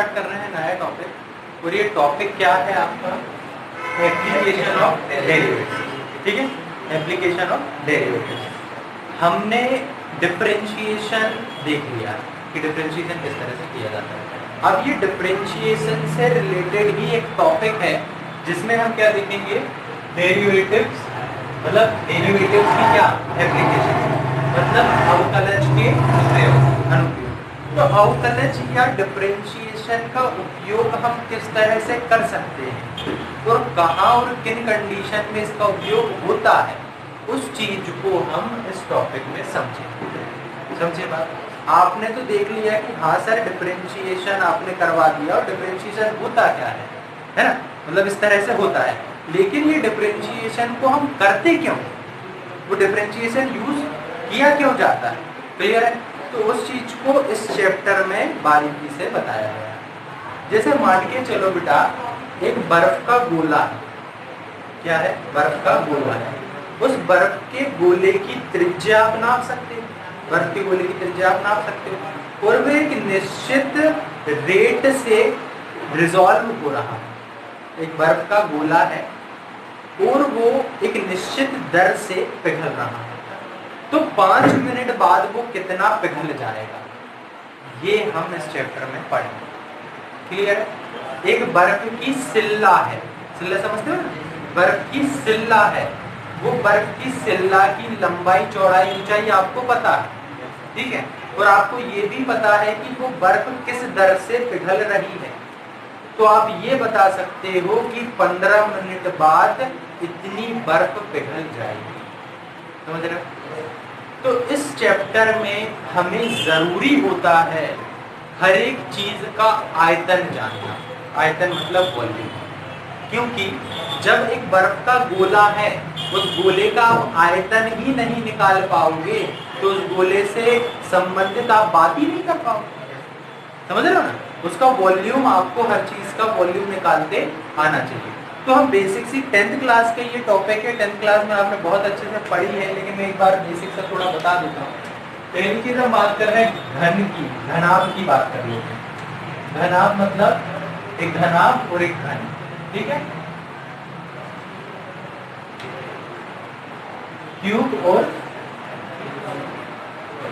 Start कर रहे हैं नया टॉपिक, और ये टॉपिक क्या है आपका? Application of derivatives. ठीक है, एप्लीकेशन ऑफ डेरिवेटिव्स। हमने डिफरेंशिएशन देख लिया कि डिफरेंशिएशन किस तरह से किया जाता है। अब ये डिफरेंशिएशन से रिलेटेड ही एक टॉपिक है जिसमें हम क्या देखेंगे? डेरिवेटिव्स, मतलब डेरिवेटिव्स की क्या एप्लीकेशन, मतलब अवकलज के अनुप्रयोग। तो अवकलज या डिफरेंशिएशन का उपयोग हम किस तरह से कर सकते हैं और कहाँ और किन कंडीशन में इसका उपयोग होता है, उस चीज को हम इस टॉपिक में समझे बात। आपने तो देख लिया कि हाँ सर डिफरेंशिएशन आपने करवा दिया और डिफरेंशिएशन होता क्या है ना, मतलब इस तरह से होता है। लेकिन ये डिफरेंशिएशन को हम करते क्यों, वो डिफरेंशिएशन यूज किया क्यों जाता है, क्लियर है? तो उस चीज को इस चैप्टर में बारीकी से बताया गया है। जैसे मान के चलो बेटा, एक बर्फ का गोला है। क्या है? बर्फ का गोला है। उस बर्फ के गोले की त्रिज्या आप नाप सकते हो, बर्फ के गोले की त्रिज्या आप नाप सकते हो, और वो एक निश्चित रेट से रिजॉल्व हो रहा है। एक बर्फ का गोला है और वो एक निश्चित दर से पिघल रहा है, तो 5 मिनट बाद वो कितना पिघल जाएगा, ये हम इस चैप्टर में पढ़ेंगे। क्लियर है? एक बर्फ की सिल्ला है, सिल्ला समझते हो ना? बर्फ की सिल्ला है, वो बर्फ की सिल्ला की लंबाई चौड़ाई ऊंचाई आपको पता है, ठीक है, और आपको ये भी पता है कि वो बर्फ किस दर से पिघल रही है। तो आप ये बता सकते हो कि 15 मिनट बाद इतनी बर्फ पिघल जाएगी। समझ रहे हो? तो इस चैप्टर में हमें जरूरी होता है हर एक चीज का आयतन जानना। आयतन मतलब वॉल्यूम, क्योंकि जब एक बर्फ का गोला है, उस गोले का आप आयतन ही नहीं निकाल पाओगे तो उस गोले से संबंधित आप बात ही नहीं कर पाओगे। समझ रहे हो ना? उसका वॉल्यूम, आपको हर चीज का वॉल्यूम निकालते आना चाहिए। तो हम बेसिक सी 10th क्लास के ये टॉपिक है, 10th क्लास में आपने बहुत अच्छे से पढ़ी है, लेकिन मैं एक बार बेसिक से थोड़ा बता देता हूँ। पहली चीज हम बात कर रहे हैं घन की, घनाभ की बात कर रहे हैं। घनाभ मतलब एक घनाभ और एक घन, ठीक है, क्यूब और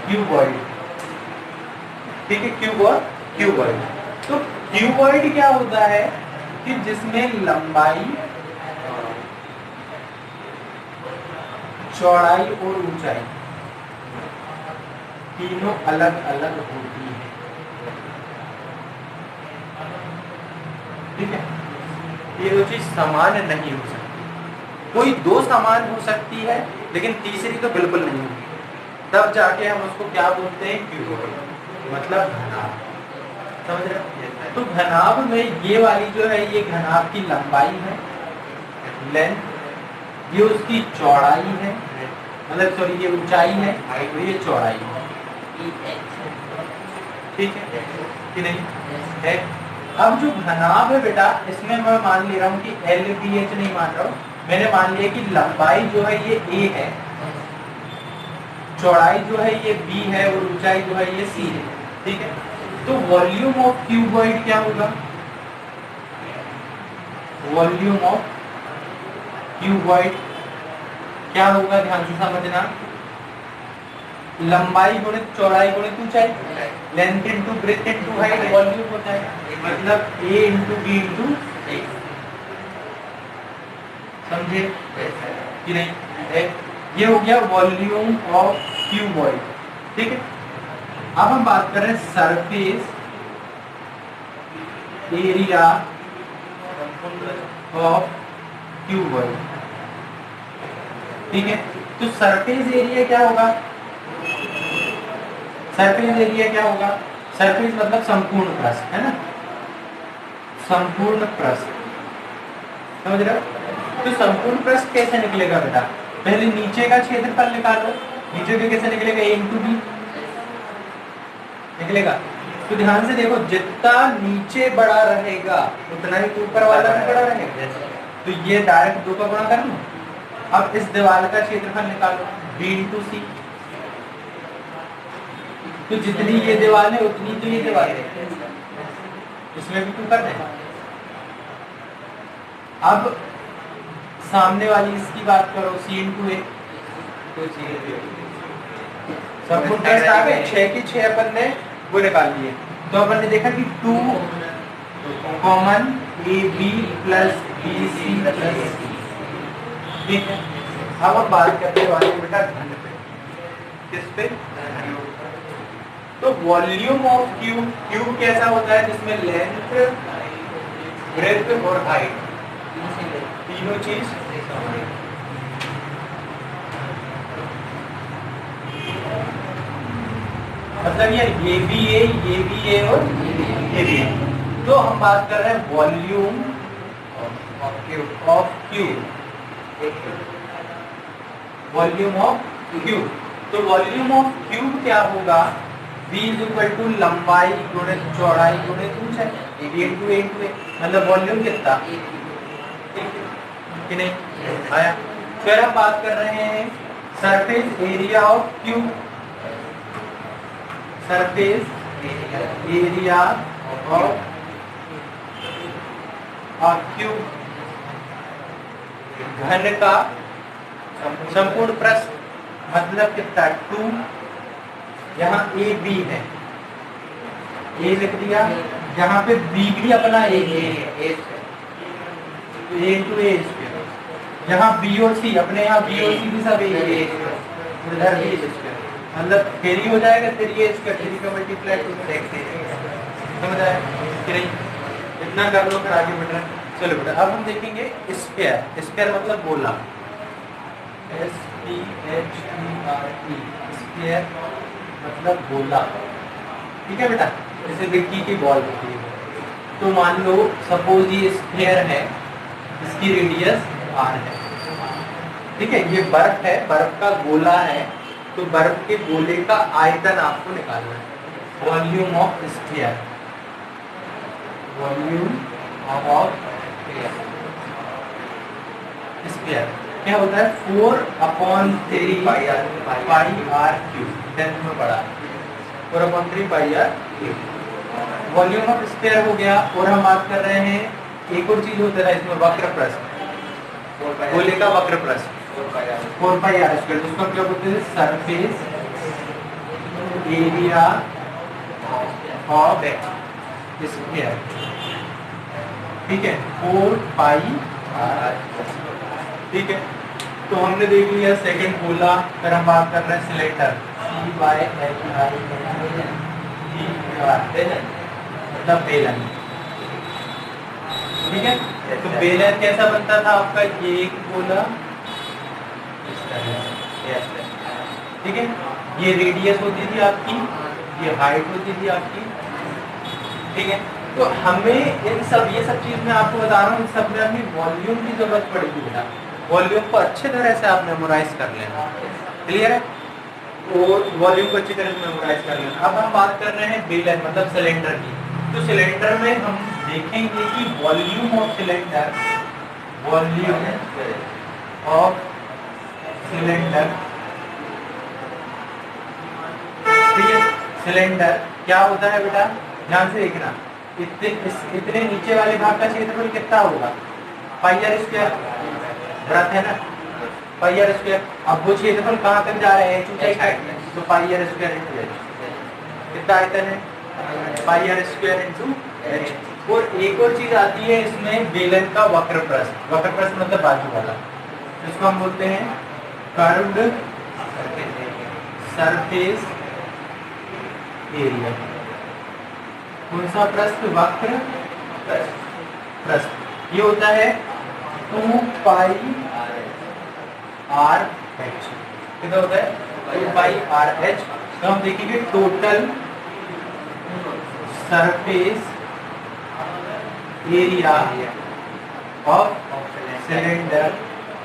क्यूबॉइड, ठीक है, क्यूब और क्यूबॉइड। तो क्यूबॉइड क्या होता है कि जिसमें लंबाई, चौड़ाई और ऊंचाई तीनों अलग अलग होती है, ठीक है। ये दो चीज समान नहीं हो सकती। कोई दो समान हो सकती है लेकिन तीसरी तो बिल्कुल नहीं होगी, तब जाके हम उसको क्या बोलते हैं? क्यूबॉइड, मतलब घनाभ। समझ रहे हो? तो घनाभ में ये वाली जो है, ये घनाभ की लंबाई है, लेंथ, ये उसकी चौड़ाई है, मतलब सॉरी ये ऊंचाई है और ये चौड़ाई है, ठीक है कि नहीं है? अब जो घनाभ है बेटा, इसमें मैं मान ले रहा हूँ कि LBH नहीं मान रहा हूँ, मैंने मान लिया कि लंबाई जो है ये A है, चौड़ाई जो है ये B है और ऊंचाई जो है ये C है, ठीक है। तो वॉल्यूम ऑफ क्यूबॉइड क्या होगा? वॉल्यूम ऑफ क्यूबॉइड क्या होगा? ध्यान से समझना, लंबाई गुणित चौड़ाई गुणित ऊंचाई, length into breadth into height, volume होता है, मतलब A into B into A। समझे कि नहीं? ये हो गया वॉल्यूम ऑफ क्यूबॉइड, ठीक है। अब हम बात कर रहे हैं सरफेस एरिया ऑफ क्यूबॉइड, ठीक है। तो सरफेस एरिया क्या होगा? सरफेस एरिया क्या होगा? सरफेस मतलब संपूर्ण पृष्ठ, है ना, संपूर्ण पृष्ठ। समझ रहे हो? तो संपूर्ण पृष्ठ कैसे निकलेगा बेटा? पहले नीचे का क्षेत्रफल निकालो, नीचे का कैसे निकलेगा? A इंटू बी निकलेगा। तो ध्यान से देखो, जितना नीचे बड़ा रहेगा उतना ही ऊपर वाला भी बड़ा रहेगा। तो ये डायरेक्ट 2 का गुणा कर लो। अब इस दीवार का क्षेत्रफल निकालो, B इंटू सी। तो जितनी ये दीवार है उतनी तो ये दीवार है, इसमें भी 2 करना है। अब सामने वाली इसकी बात करो, C into A, तो सब कुछ टेस्ट आ गए, 6 की 6 अपन ने वो निकाल लिए। तो अपन ने देखा कि 2 common AB plus BC plus C, ठीक है। अब हम बात करने वाले बेटा घन पे, किस पे? तो वॉल्यूम ऑफ क्यूब, क्यूब कैसा होता है जिसमें लेंथ, ब्रेथ और हाइट तीनों चीज मतलब ये भी ए और ये भी ए। तो हम बात कर रहे हैं volume of cube, volume of cube. तो वॉल्यूम ऑफ क्यूब क्या होगा? V = लंबाई गुणित चौड़ाई गुणित ऊंचाई, AB × A × A, मतलब वॉल्यूम कितना कि नहीं आया। फिर हम बात कर रहे हैं surface area of cube, surface area of cube, घन का संपूर्ण पृष्ठ मतलब कितना 2, यहाँ ए बी है, ए लिख दिया, यहाँ पे बी भी अपना ए into A स्क्वायर, यहाँ बी और सी अपने, यहाँ बी और सी भी सब ए, उधर भी मतलब 3 हो जाएगा, 3A स्क्वायर, 3 का मल्टीप्लाई 2 समझ आया कि नहीं? इतना कर लो फिर आगे बढ़ रहे हैं। चलो बेटा अब हम देखेंगे स्क्वायर, स्क्वायर मतलब गोला, SPHERE, स्क्वायर मतलब गोला, ठीक है बेटा, जैसे विक्की की बॉल होती है। तो मान लो सपोज ये स्फीयर है, इसकी रेडियस r है, ठीक है। ये बर्फ है, बर्फ का गोला है, तो बर्फ के गोले का आयतन आपको निकालना है, volume of sphere, volume of sphere क्या होता है 4/3 पाई r क्यूब, 10th में पढ़ा 4/3 पाई r cube. Volume of sphere हो गया। और हम बात कर रहे हैं एक और चीज होता है इसमें, वक्र पृष्ठ, गोले का वक्र पृष्ठ 4 पाई r स्क्वायर, जिसको हम क्या बोलते हैं सरफेस एरिया ऑफ स्फीयर, ठीक है 4 पाई r, ठीक है। तो हमने देख लिया सेकंड गोला। फिर हम बात कर रहे हैं सिलेंडर, मतलब बेलन, ठीक है। तो बेलन कैसा बनता था आपका, ये एक गोला इस तरह, ठीक है। ये रेडियस होती थी आपकी, ये हाइट होती थी आपकी, ठीक है। तो हमें इन सब ये सब चीज मैं आपको बता रहा हूँ, इन सब में हमें वॉल्यूम की जरूरत पड़ेगी बेटा। वॉल्यूम को अच्छे तरह से आप मेमोराइज कर लेना, क्लियर है? और वॉल्यूम को अच्छी तरह से मेमोराइज कर लेना। अब हम बात कर रहे हैं बेलन मतलब सिलेंडर की। तो सिलेंडर में हम देखेंगे कि volume of cylinder, volume of cylinder, ठीक है। सिलेंडर क्या होता है बेटा, ध्यान से देखना, इतने नीचे वाले भाग का क्षेत्रफल कितना होगा, पाई r स्क्वायर, व्रत है ना, पाई r स्क्वायर। अब वो क्षेत्रफल कहाँ तक जा रहे हैं, ऊंचाई तक, तो पाई r स्क्वायर इंटू h, कितना आयतन है, पाई r स्क्वायर इंटू h। और एक और चीज आती है इसमें, बेलन का वक्र पृष्ठ, वक्र पृष्ठ मतलब बाजू वाला, इसको हम बोलते हैं कर्व्ड सरफेस एरिया। कौन सा पृष्ठ, वक्र पृष्ठ। ये होता है 2 पाई r h, कितना होता है 2 पाई r h। तो हम देखेंगे total surface area of cylinder.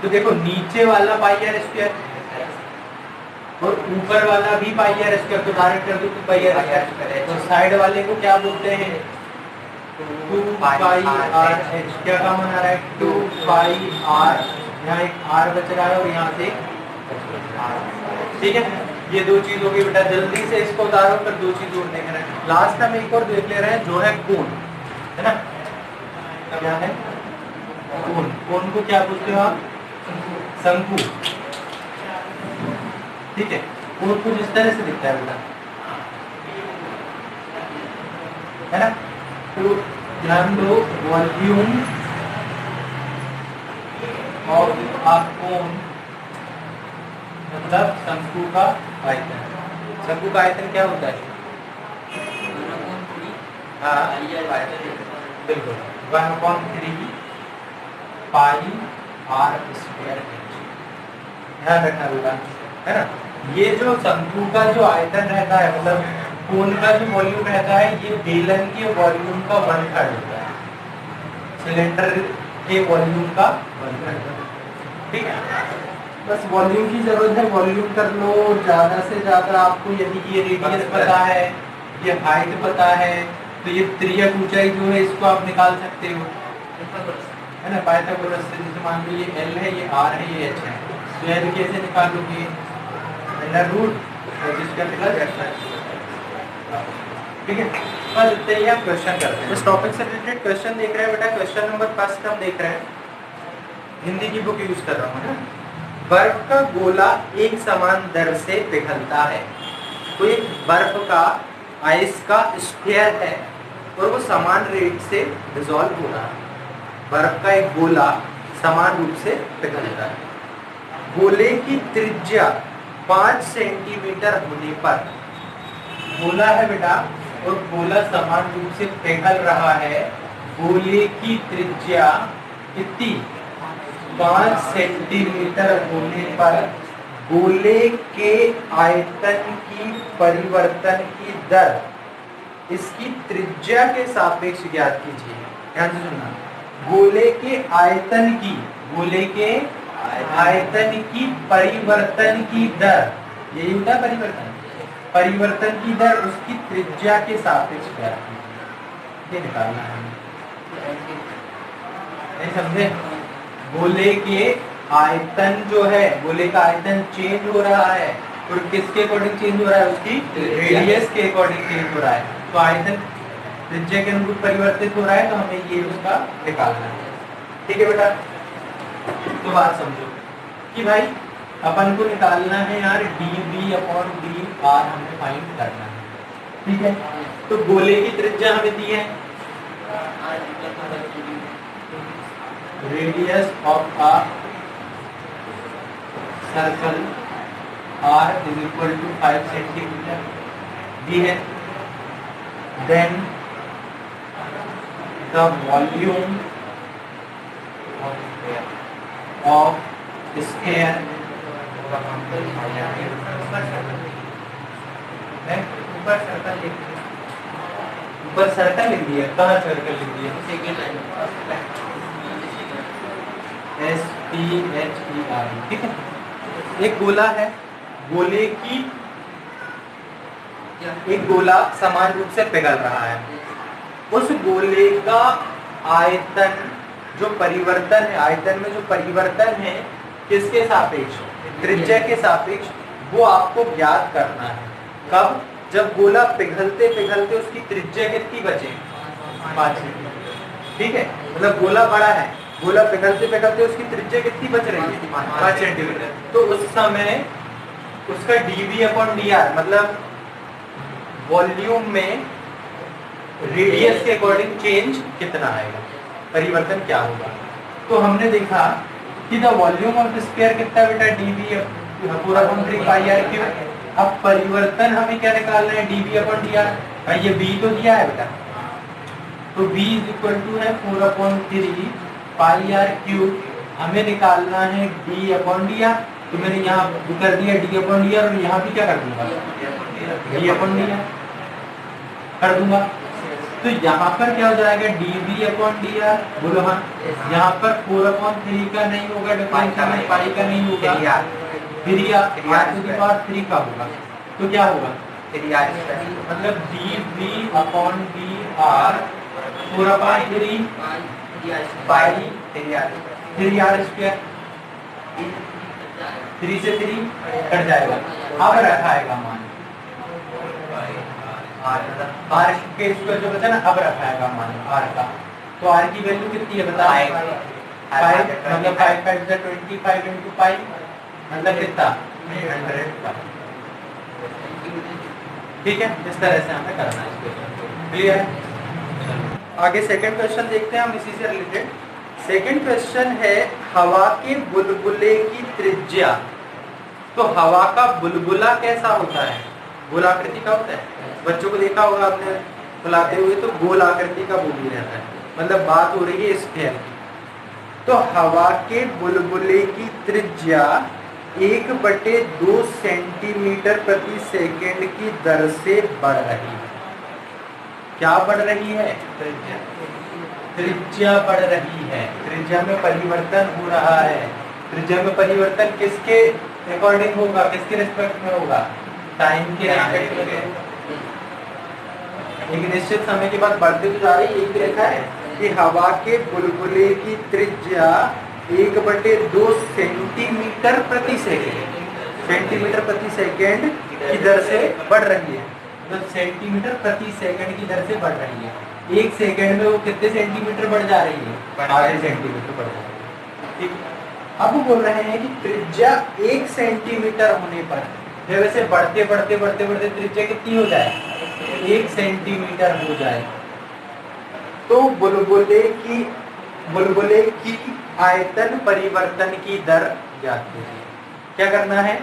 तो देखो नीचे वाला पाई r स्क्वायर और ऊपर वाला भी पाई r स्क्वायर, तो डायरेक्ट कर दो तो पाई r स्क्वायर। तो साइड वाले को क्या बोलते हैं, 2 पाई r h। क्या काम आ रहा है, 2 पाई r, यहाँ एक r बच रहा है और यहाँ से ठीक है। ये दो चीज होगी बेटा, जल्दी से इसको उतारो, फिर दो चीज और देख रहे हैं। लास्ट हम एक और देख ले रहे हैं जो है कोण। है ना? क्या है? कोन। कोन को क्या बोलते हो आप? शंकु। ठीक है, कोन कुछ इस तरह से दिखता है बेटा, है ना? तो ध्यान दो, वॉल्यूम ऑफ आ कोन मतलब शंकु का आयतन। शंकु का आयतन क्या होता है? हाँ बिल्कुल, 1/3 पाई आर स्क्वायर इंच। ध्यान रखना बेटा, है ना? ये जो शंकु का जो आयतन रहता है, मतलब कोन का जो वॉल्यूम रहता है, ये बेलन के वॉल्यूम का 1/3 होता है, सिलेंडर के वॉल्यूम का 1/3। ठीक है, बस वॉल्यूम की जरूरत है, वॉल्यूम कर लो ज्यादा से ज्यादा। आपको यदि ये रेडियस पता है, ये हाइट पता है, तो ये त्रिज्यक ऊंचाई जो है इसको आप निकाल सकते हो, है ना? पाइथागोरस से। जैसे मान लो ये L है, ये R है, ये H है, तो L कैसे निकालोगे? अंडर रूट जिसका प्लस। ठीक है, बस इतने ही आप क्वेश्चन करते हैं। इस टॉपिक से रिलेटेड क्वेश्चन देख रहे हैं बेटा, क्वेश्चन नंबर 1 हम देख रहे हैं, हिंदी की बुक यूज कर रहा हूँ ना। बर्फ का गोला एक समान दर से पिघलता है। तो एक बर्फ का आइस का स्फीयर है और वो समान रेट से डिसॉल्व हो रहा है। बर्फ का एक गोला समान रूप से पिघलता है। गोले की त्रिज्या 5 सेंटीमीटर होने पर, गोला है बेटा और गोला समान रूप से पिघल रहा है, गोले की त्रिज्या कितनी? 5 सेंटीमीटर होने पर गोले के आयतन की परिवर्तन की दर इसकी त्रिज्या के सापेक्ष ज्ञात कीजिए। ध्यान से सुनना, गोले के आयतन की, गोले के आयतन की परिवर्तन की दर, यही होता है परिवर्तन, परिवर्तन की दर उसकी त्रिज्या के सापेक्ष ज्ञात कीजिए। ये निकालना है, नहीं समझे? गोले के आयतन जो है, गोले का आयतन चेंज हो रहा है, और किसके अकॉर्डिंग चेंज हो रहा है? उसकी रेडियस के अकॉर्डिंग चेंज हो रहा है। तो आयतन त्रिज्या के अनुरूप परिवर्तित हो रहा है, तो हमें ये उसका निकालना है। ठीक है बेटा, तो बात समझो कि भाई अपन को निकालना है यार dV/dr हमें फाइंड करना है। ठीक है, तो गोले की त्रिज्या हमें दी है, radius of a circle r = 5 centimetre दी है। Then the volume of sphere, ऊपर सर्कल लिख दिया, कहाँ सर्कल लिख दिया? Second line SPHER। ठीक है, एक गोला है, गोले की एक गोला समान रूप से पिघल रहा है, उस गोले का आयतन जो परिवर्तन है, आयतन में जो परिवर्तन है किसके सापेक्ष? त्रिज्या के सापेक्ष, वो आपको ज्ञात करना है। कब? जब गोला पिघलते पिघलते उसकी त्रिज्या कितनी बचे? 5 सेंटीमीटर। ठीक है, मतलब गोला बड़ा है, गोला पिघलते पिघलते उसकी त्रिज्या कितनी बच रही है? 5 सेंटीमीटर। तो उस समय उसका dV/dr मतलब वॉल्यूम में रेडियस के अकॉर्डिंग चेंज कितना आएगा, परिवर्तन क्या होगा? तो हमने देखा कि द वॉल्यूम ऑफ स्फीयर कितना बेटा? dV/3πr³। अब परिवर्तन हमें क्या निकालना है? dV/dr। भाई ये V तो दिया है बेटा, तो V = है 4/3πr³। हमें निकालना है d/dr, तो मैंने यहाँ कर दिया d/dr, और यहाँ भी क्या कर दूंगा? d/dr कर दूंगा। तो यहाँ पर क्या हो जाएगा? dV/dr। बोलो हाँ, यहाँ पर 4/3 का नहीं होगा, डिफरेंशियल पाई का नहीं होगा, 3r⁴ का होगा। तो क्या होगा? मतलब dV/dr 4/3 पाई 3r², 3 से 3 कट जाएगा। अब रखाएगा मान आर के स्क्वायर जो बचा ना, अब रखाएगा मान आर का, तो आर की वैल्यू कितनी है बता, 5, मतलब 5 5 25 इंटू पाई, मतलब कितना 100 पाई। ठीक है, इस तरह से हमें करना है इस क्वेश्चन को। क्लियर है? आगे सेकंड क्वेश्चन देखते हैं हम इसी से रिलेटेड। सेकंड क्वेश्चन है हवा के बुलबुले की त्रिज्या। तो हवा का बुलबुला कैसा होता है, गोलाकृति का होता है। बच्चों को देखा होगा आपने बुलाते हुए, तो गोल आकृति का बुलबुल रहता है, मतलब बात हो रही है स्फीयर की। तो हवा के बुलबुले की त्रिज्या 1/2 सेंटीमीटर प्रति सेकंड की दर से बढ़ रही है। क्या बढ़ रही है? त्रिज्या बढ़ रही है, त्रिज्या में परिवर्तन हो रहा है। त्रिज्या में परिवर्तन किसके अकॉर्डिंग होगा, किसके रिस्पेक्ट में होगा, टाइम के रिस्पेक्ट में। एक निश्चित समय के बाद बढ़ते तो जा रही है, यही लिखा है कि हवा के बुलबुले की त्रिज्या 1/2 सेंटीमीटर प्रति सेकंड, सेंटीमीटर प्रति सेकंड की दर से बढ़ रही है। तो सेंटीमीटर प्रति सेकंड की दर से बढ़ रही है। एक सेकंड में वो कितने सेंटीमीटर बढ़ जा रही है, 8 सेंटीमीटर बढ़ जा रही है। ठीक, अब बोल रहे हैं कि त्रिज्या 1 सेंटीमीटर होने पर वैसे बढ़ते बढ़ते बढ़ते बढ़ते त्रिज्या कितनी हो जाए, 1 सेंटीमीटर हो जाए, तो बुलबुले की आयतन परिवर्तन की दर ज्ञात कीजिए। क्या करना है,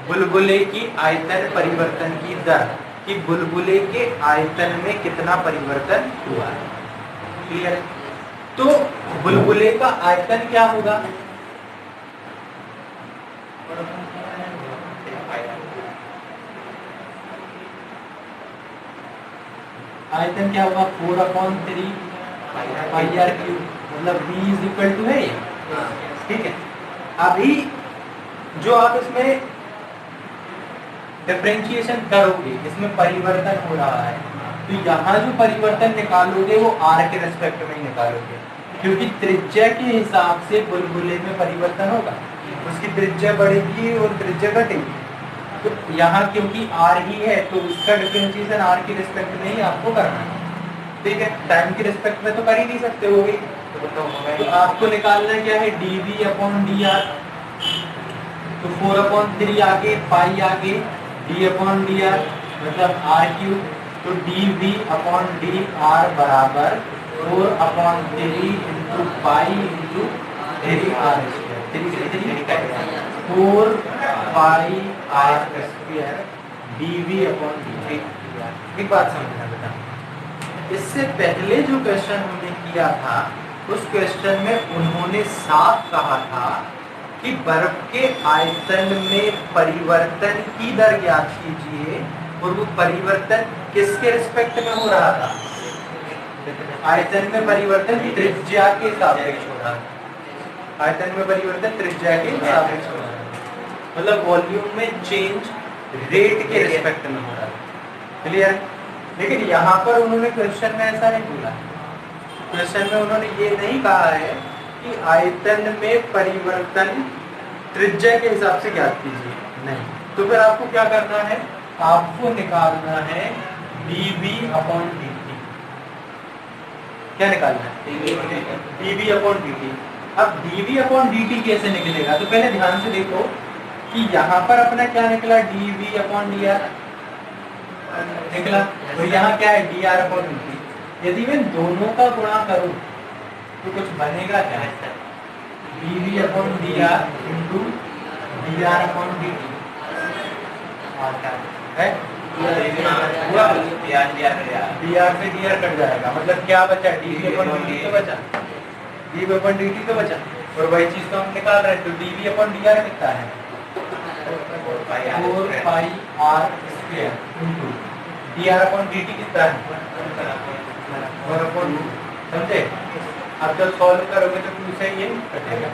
बुलबुले की आयतन परिवर्तन की दर, कि बुलबुले के आयतन में कितना परिवर्तन हुआ है। क्लियर है? तो बुलबुले का आयतन क्या होगा, आयतन क्या होगा, 4/3 पाई आर क्यूब, मतलब v इज इक्वल टू है ये। ठीक है, अभी जो आप इसमें डिफरेंशिएशन करोगे, इसमें परिवर्तन हो रहा है, तो यहाँ जो परिवर्तन निकालोगे वो r के रेस्पेक्ट में ही निकालोगे, क्योंकि त्रिज्या के हिसाब से बुलबुले में परिवर्तन होगा, उसकी त्रिज्या बढ़ेगी और त्रिज्या घटेगी। तो यहाँ क्योंकि r ही है, तो उसका डिफरेंशिएशन r के रेस्पेक्ट में ही आपको करना है। ठीक है, टाइम के रेस्पेक्ट में तो कर ही नहीं सकते हो गई, तो आपको निकालना क्या है, dv/dr। तो 4/3 आगे, पाई आगे, d/dr मतलब r3, तो dv/dr बराबर 4/3 इंटू पाई इंटू 4 पाई r स्क्वायर dv/dt। एक बात समझना बेटा, इससे पहले जो क्वेश्चन हमने किया था, उस क्वेश्चन में उन्होंने साफ कहा था कि बर्फ के आयतन में परिवर्तन की दर ज्ञात कीजिए, और वो परिवर्तन किसके रिस्पेक्ट में हो रहा था, आयतन में परिवर्तन त्रिज्या के सापेक्ष हो रहा था। आयतन में परिवर्तन त्रिज्या के सापेक्ष हो रहा था, मतलब वॉल्यूम में चेंज रेट के रिस्पेक्ट में हो रहा था। क्लियर है? लेकिन यहाँ पर उन्होंने क्वेश्चन में ऐसा नहीं बोला। क्वेश्चन में उन्होंने ये नहीं कहा है कि आयतन में परिवर्तन त्रिज्या के हिसाब से ज्ञात कीजिए, नहीं। तो फिर आपको क्या करना है, आपको निकालना है dv/dt। क्या निकालना है, dv/dt। अब dv/dt कैसे निकलेगा, तो पहले ध्यान से देखो कि यहाँ पर अपना क्या निकला, dv/dr निकला, तो यहाँ क्या है, dr/dt। यदि मैं दोनों का गुणा करूं तो कुछ बनेगा क्या, dv/dr इंटू dr/dt है, dr से dr कट जाएगा, मतलब क्या बचा, dv/dt तो बचा, dv/dt तो बचा, और वही चीज तो हम निकाल रहे हैं। तो dv/dr कितना है, 4 पाई r स्क्वायर इंटू dr/dt कितना है, 1/2। समझे? अब जब सॉल्व करोगे तो 2 से ये कटेगा,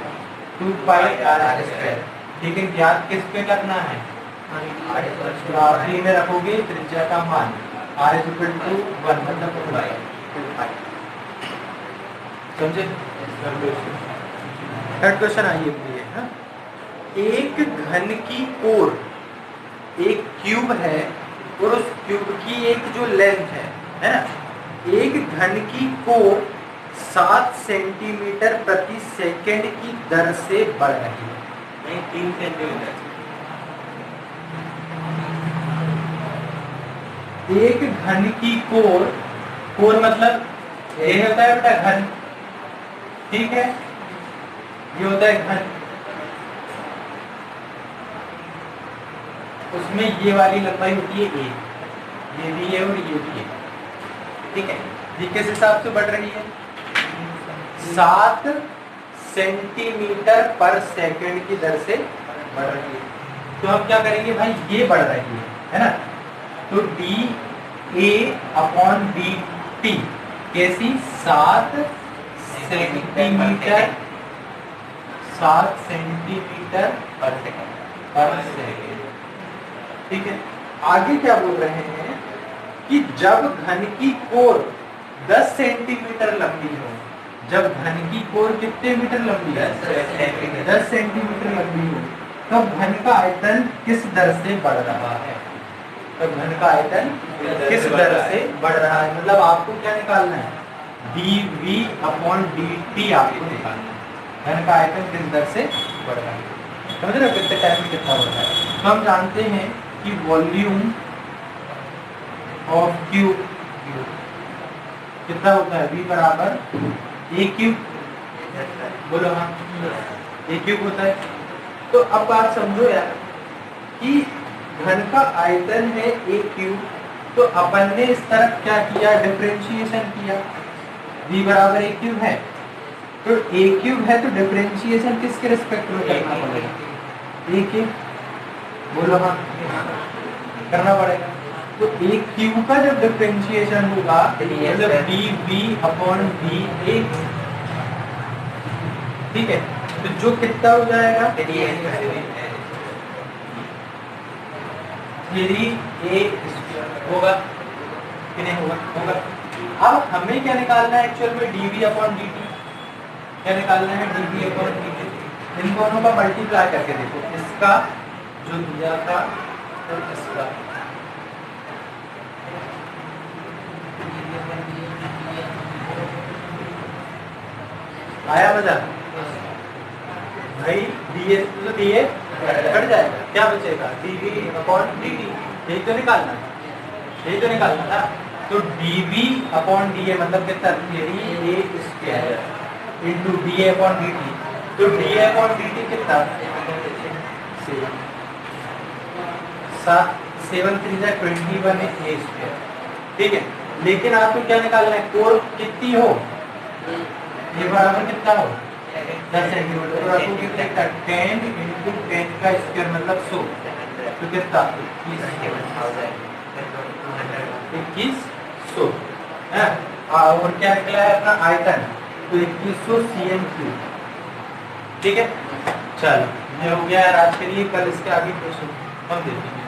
2 पाई r स्क्वायर। लेकिन ज्ञात किस पे करना है, तो आखिरी में रखोगे त्रिज्या का मान, r = 1 मतलब 2 समझे? थर्ड क्वेश्चन आइए है, एक घन की कोर, एक क्यूब है और उस क्यूब की एक जो लेंथ है ना, एक घन की कोर 7 सेंटीमीटर प्रति सेकंड की दर से बढ़ रही है। नहीं, 3 सेंटीमीटर। एक घन की कोर मतलब ये होता है बेटा घन, ठीक है, ये होता है घन, उसमें ये वाली लंबाई होती है ए, ये भी है और ये भी है, ठीक है। ये किस हिसाब से बढ़ रही है? 7 सेंटीमीटर पर सेकंड की दर से बढ़ रही है। तो हम क्या करेंगे भाई, ये बढ़ रही है ना, तो D A upon D T कैसी? 7 सेंटीमीटर पर सेकंड, ठीक है। आगे क्या बोल रहे हैं कि जब घन की कोर 10 सेंटीमीटर लंबी हो, जब घन की कोर कितने मीटर लंबी है? 10 सेंटीमीटर लंबी हो, तब घन का आयतन किस दर से बढ़ रहा है? तब घन का आयतन किस दर से बढ़ रहा है? मतलब आपको क्या निकालना है? dv अपॉन dt आपको निकालना है, घन का आयतन किस दर से बढ़ रहा है। समझ रहे हो कितने टाइम में कितना बढ़ रहा है? तो हम जानते हैं कि वॉल्यूम ऑफ क्यूब कितना होता है? v बराबर ए क्यूब, बोलो हाँ, ए क्यूब होता है। तो अब बात समझो यार कि घन का आयतन है ए क्यूब, तो अपन ने इस तरफ क्या किया? डिफरेंशिएशन किया, v बराबर ए क्यूब है, तो ए क्यूब है तो डिफरेंशिएशन किसके रिस्पेक्ट में करना पड़ेगा? ए के, बोलो हाँ, करना पड़ेगा। तो ए क्यूब का जब डिफरेंशिएशन होगा मतलब D V upon D A, ठीक है, तो जो कितना हो जाएगा? 3a होगा कि नहीं होगा? होगा। अब हमें क्या निकालना है एक्चुअल में? dv अपॉन dt, क्या निकालना है? dv upon dt। इन दोनों का मल्टीप्लाई करके देखो, इसका जो दिया था तो इसका, आया मजा भाई? ds तो dA कट जाएगा, क्या बचेगा? dv अपॉन dt, यही तो निकालना है, यही तो निकालना था। तो dv अपॉन da मतलब कितना? 3a square into da upon dt, तो da अपॉन dt कितना? 7 3 21 है a स्क्वायर, ठीक है। लेकिन आपको क्या निकालना है? कोर कितनी हो? ये बराबर कितना हो? 10 सेंटीमीटर, तो आपको कितना? 10 इंटू 10 का स्क्वायर मतलब 100, तो कितना? 2100 है। और क्या निकला है अपना आयतन? तो 2100 cm3, ठीक है। चलो ये हो गया यार आज के लिए, कल इसके आगे क्वेश्चन हम देखेंगे।